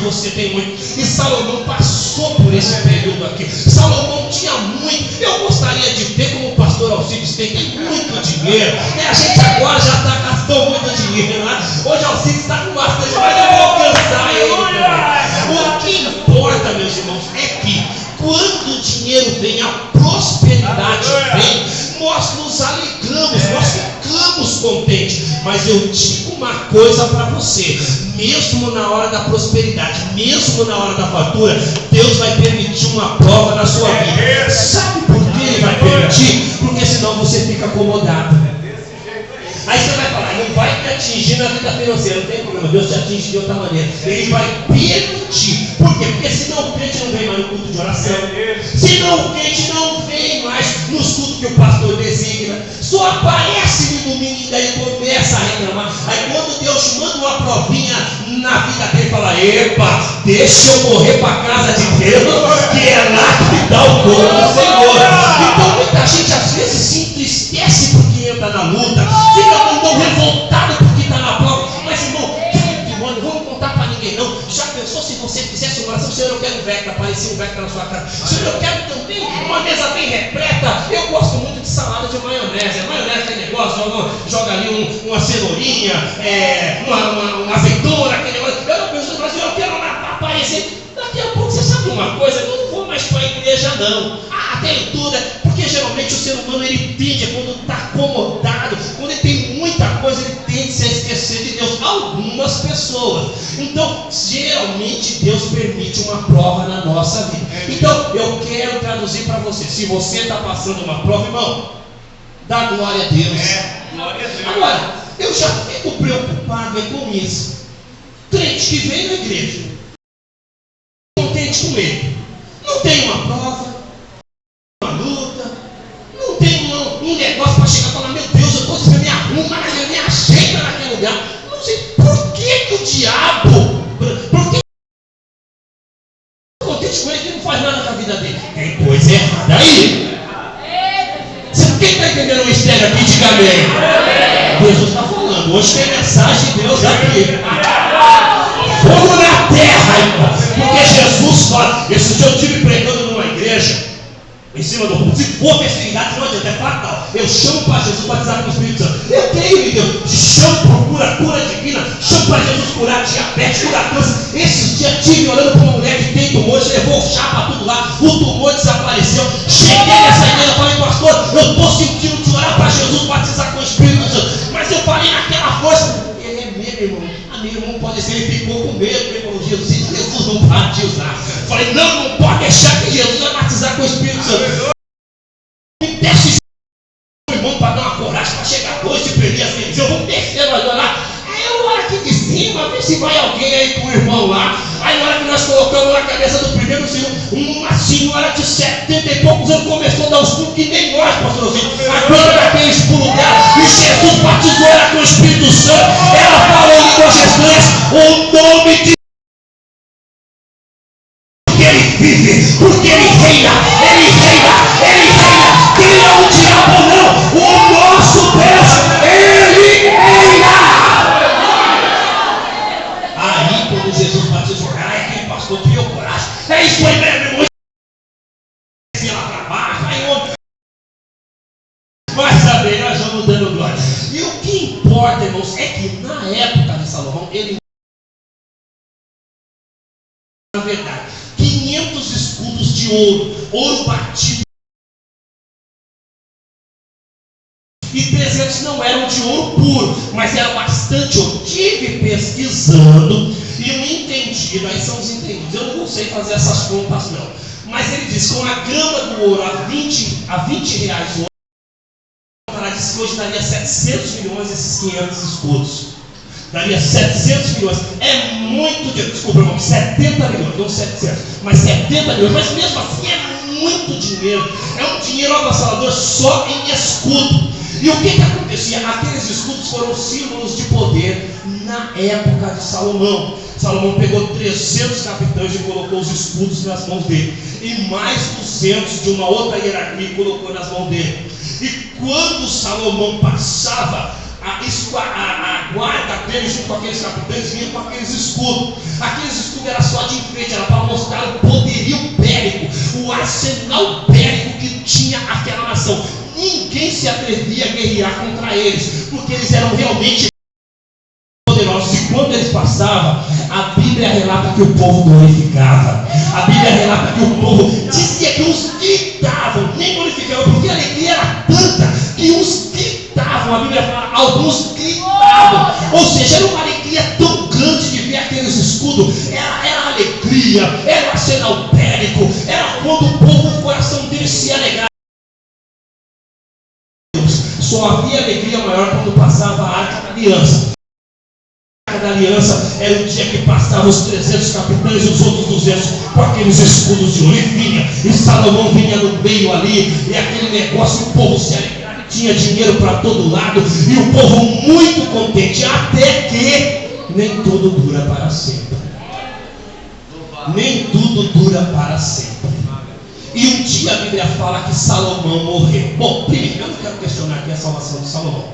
quando você tem muito. E Salomão passou por esse período aqui. Salomão tinha muito. Eu gostaria de ter, como o pastor Alcides tem muito dinheiro. A gente agora já gastou muito dinheiro, né? Hoje Alcides está com bastante, mas eu vou alcançar ele também. O que importa, meus irmãos, é que quando o dinheiro vem, a prosperidade vem, nós nos alegramos, nós ficamos contentes. Mas eu digo uma coisa para você: mesmo na hora da prosperidade, mesmo na hora da fartura, Deus vai permitir uma prova na sua vida. Sabe por que Ele vai permitir? Porque senão você fica acomodado. Aí você vai falar, não vai te atingir na vida financeira, não tem problema, Deus te atinge de outra maneira. Ele vai permitir. Por quê? Porque senão o crente não vem mais no culto de oração, senão o crente não vem mais nos cultos que o pastor designa, só aparece no domingo e daí começa a reclamar. Aí quando Deus manda uma provinha na vida dele, fala: epa, deixa eu correr para a casa de Deus, que é lá que dá o corpo do Senhor. Então muita gente às vezes se entristece porque entra na luta, fica tão revoltado porque está na prova. Mas irmão, não vamos contar para ninguém não. Já pensou se você fizesse uma oração: Senhor, eu quero um Vectra, aparecer um Vectra na sua casa. Senhor, eu quero também uma mesa bem repleta. Eu gosto muito de salada de maionese. Maionese tem negócio, joga ali uma cenourinha, uma azeitona, aquele negócio. Eu não penso, mas eu quero aparecer. Daqui a pouco, você sabe uma coisa, eu não vou mais para a igreja não. Tem tudo, porque geralmente o ser humano ele tende, quando está acomodado, quando ele tem muita coisa, ele tende a esquecer de Deus. Algumas pessoas. Então, geralmente Deus permite uma prova na nossa vida. Então, eu quero traduzir para você: se você está passando uma prova, irmão, dá glória a Deus. Glória a Deus. Agora, eu já fico preocupado com isso. Crente que vem na igreja, contente com ele, não tem uma prova, uma luta, não tem um negócio para chegar e falar: meu Deus, eu estou me arruma, me ajeita naquele lugar. Não sei por que o diabo, por que contente com ele que não faz nada na vida dele? Tem coisa errada aí. Quem está entendendo o mistério aqui, diga amém. Jesus está falando, hoje tem mensagem de Deus aqui. Fogo na terra, irmão. Porque Jesus fala. Esse dia eu estive pregando numa igreja, em cima do púlpito. Se for perseguidade, não adianta, é fatal. Eu chamo para Jesus batizado com o Espírito Santo. Eu creio em Deus. Chamo, procura cura divina. Chamo para Jesus curar diabetes, curar câncer. Esses dias estive orando para uma mulher que tem tumor, levou o chá para tudo lá, o tumor desapareceu. Cheguei nessa igreja e falei: pastor, eu estou sentindo de orar para Jesus batizar com o Espírito Santo. Mas eu falei naquela força. Ele é meu irmão. Meu irmão pode ser, ele ficou com medo. Ele falou: Jesus não batizar. Falei: não pode deixar que Jesus vai batizar com o Espírito Santo. Me desce, irmão, para dar uma coragem, para chegar hoje e perder as vezes. Eu vou descer, vai lá. Aí eu olho aqui de cima, ver se vai alguém aí com o irmão lá. Aí na hora que nós colocamos na cabeça do primeiro senhor, uma senhora de 70 e poucos anos começou a dar os pulos que nem nós, pastorzinho. A glória daqueles pulos dela. E Jesus batizou ela com o Espírito Santo. Ela falou em línguas estranhas, o nome de ele vive, porque ele reina, ele reina, ele reina. Quem é o diabo não? O nosso Deus, ele reina. Aí quando Jesus batizou, aquele pastor criou coragem. É isso aí, meu irmão. Lá para baixo, aí vai saber, nós vamos dando glória. E o que importa, irmãos, é que na época de Salomão, ele, na verdade, 500 escudos de ouro batido, e 300 não eram de ouro puro, mas era bastante ouro. Tive pesquisando e um entendido, aí são os entendidos, eu não sei fazer essas contas não, mas ele diz: com a grama do ouro a 20 reais o ouro, ela disse que hoje daria 700 milhões esses 500 escudos. Daria 700 milhões. É muito dinheiro. Desculpa, irmão, 70 milhões, não 700, mas 70 milhões. Mas mesmo assim é muito dinheiro. É um dinheiro avassalador só em escudo. E o que acontecia? Aqueles escudos foram símbolos de poder na época de Salomão. Salomão pegou 300 capitães e colocou os escudos nas mãos dele. E mais 200 de uma outra hierarquia e colocou nas mãos dele. E quando Salomão passava, a guarda deles junto com aqueles capitães vinha com aqueles escudos. Aqueles escudos era só de enfeite, era para mostrar o poderio bélico, o arsenal bélico que tinha aquela nação. Ninguém se atrevia a guerrear contra eles, porque eles eram realmente poderosos. E quando eles passavam, a Bíblia relata que o povo glorificava. A Bíblia relata que o povo dizia que uns gritavam, nem glorificavam, porque a alegria era tanta que uns gritavam. A Bíblia fala, alguns gritavam. Ou seja, era uma alegria tão grande de ver aqueles escudos. Era alegria, era o arsenal bélico, era quando o povo, o coração deles se alegrava. Só havia alegria maior quando passava a Arca da Aliança. A Arca da Aliança era o dia que passavam os 300 capitães e os outros 200 com aqueles escudos de ouro. E Salomão vinha no meio ali, e aquele negócio, o povo se alegrava, tinha dinheiro para todo lado, e o povo muito contente, até que nem tudo dura para sempre. Nem tudo dura para sempre. E um dia a Bíblia fala que Salomão morreu. Bom, primeiro, eu não quero questionar aqui a salvação de Salomão.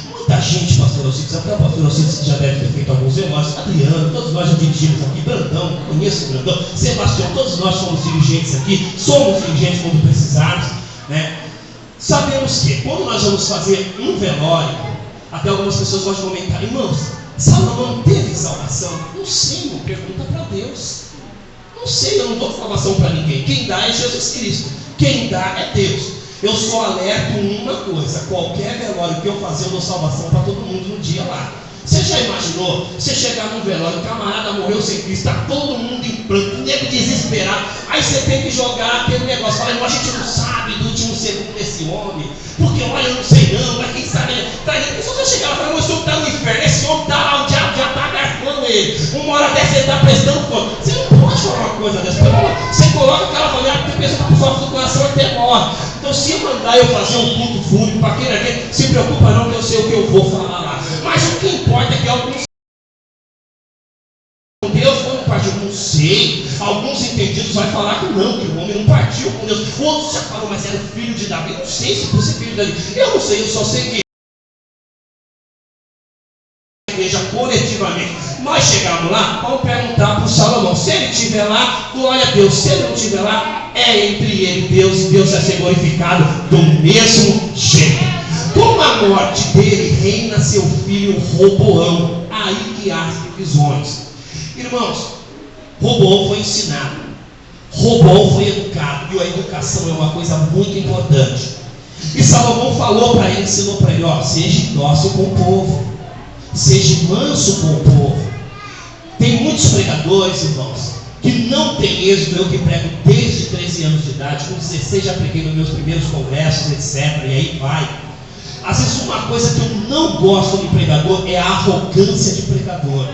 Muita gente, pastor Alcides, até o pastor Alcides que já deve ter feito alguns irmãos, Adriano, todos nós já dirigimos aqui, Brandão, conheço o Brandão, Sebastião, todos nós somos dirigentes aqui, somos dirigentes quando precisarmos, né? Sabemos que quando nós vamos fazer um velório, até algumas pessoas gostam de comentar, irmãos, Salomão teve salvação? Não sei, irmão, pergunta para Deus. Não sei, eu não dou salvação para ninguém. Quem dá é Jesus Cristo. Quem dá é Deus. Eu só alerto uma coisa: qualquer velório que eu fazer, eu dou salvação para todo mundo no dia lá. Você já imaginou? Você chegar num velório, o camarada morreu sem Cristo, está todo mundo em pranto, nego desesperado. Aí você tem que jogar aquele negócio. Fala, irmão, a gente não sabe do último segundo desse homem. Porque olha, eu não sei não, mas quem sabe. Se você chegar lá e falar, esse homem está no inferno, esse homem está lá, o diabo já está garfando ele. Uma hora dessa ele está prestando conta. Você não pode falar uma coisa dessa. Você coloca aquela família, porque pensa que o pessoal do coração até morre. Então, se mandar eu fazer um culto fúnebre para quem aqui, se preocupa não, que eu sei o que eu vou falar lá. Mas o que importa é que alguns Deus quando partiu, não sei. Alguns entendidos vão falar que não, que o homem não partiu com Deus. Outros já falam, mas era o filho de Davi. Não sei se fosse filho de Davi. Eu não sei, eu só sei que a igreja coletivamente, nós chegamos lá, vamos perguntar para o Salomão. Se ele estiver lá, glória a Deus. Se ele não estiver lá, é entre ele e Deus vai ser glorificado do mesmo jeito. Com a morte dele, reina seu filho Roboão. Aí que há divisões. Irmãos, Roboão foi ensinado, Roboão foi educado, e a educação é uma coisa muito importante. E Salomão falou para ele, ensinou para ele, ó, seja dócil com o povo, seja manso com o povo. Tem muitos pregadores, irmãos, que não tem êxito. Eu que prego desde 13 anos de idade, com 16 já preguei nos meus primeiros congressos, etc. E aí vai. Às vezes uma coisa que eu não gosto de pregador é a arrogância de pregador.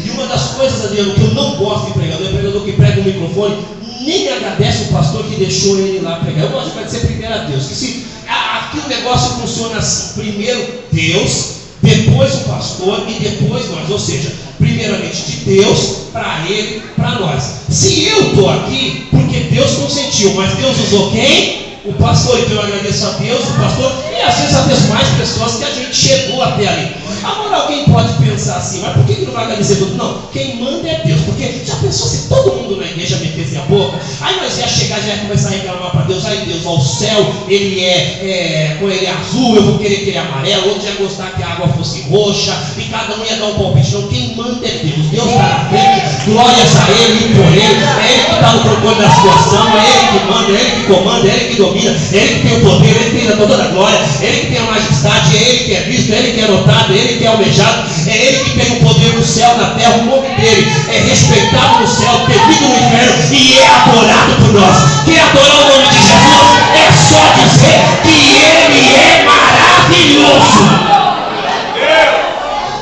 E uma das coisas, Adriano, que eu não gosto de pregador é o pregador que prega no microfone, nem agradece o pastor que deixou ele lá pregar. Eu gosto de agradecer primeiro a Deus. Que se aqui o negócio funciona assim: primeiro Deus, depois o pastor e depois nós. Ou seja, primeiramente de Deus, para ele, para nós. Se eu estou aqui, porque Deus consentiu, mas Deus usou quem? O pastor. Então eu agradeço a Deus, o pastor, e às vezes até mais pessoas que a gente chegou até ali. Agora alguém pode pensar assim, mas por que não vai agradecer tudo? Não, quem manda é Deus. Porque já pensou se todo mundo na igreja metesse a boca? Aí nós ia chegar, já ia começar a reclamar para Deus. Aí Deus, ó, o céu, ele é azul, eu vou querer que ele é amarelo. Outro ia gostar que a água fosse roxa. E cada um ia dar um palpite. Não, quem manda é Deus. Deus está na frente, glórias a ele e por ele. É ele que está no controle da situação, é ele que manda, é ele que comanda, é ele que domina, é ele que tem o poder, é ele que tem toda a glória, é ele que tem a majestade, é ele que é visto, é ele que é notado, é ele que é almejado, é ele que tem o poder no céu, na terra. O nome dele é respeitado no céu, temido no inferno e é adorado por nós. Quem adorar o nome de Jesus é só dizer que ele é maravilhoso.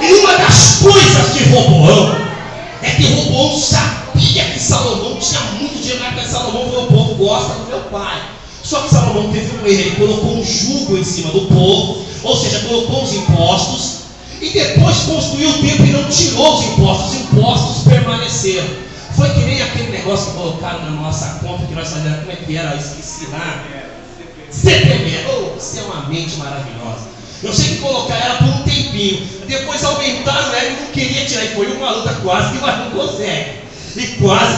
E uma das coisas de Roboão é que Roboão sabia que Salomão tinha muito dinheiro. Na época de Salomão, o povo gosta do meu pai. Só que Salomão teve um erro, ele colocou um jugo em cima do povo, ou seja, colocou os impostos, e depois construiu o templo e não tirou os impostos permaneceram. Foi que nem aquele negócio que colocaram na nossa conta, que nós fazíamos, como é que era? Eu esqueci lá. CPMF. Oh, você é uma mente maravilhosa. Eu sei que colocar ela por um tempinho. Depois aumentaram ela e não queria tirar. E foi uma luta quase que mas não consegue. E quase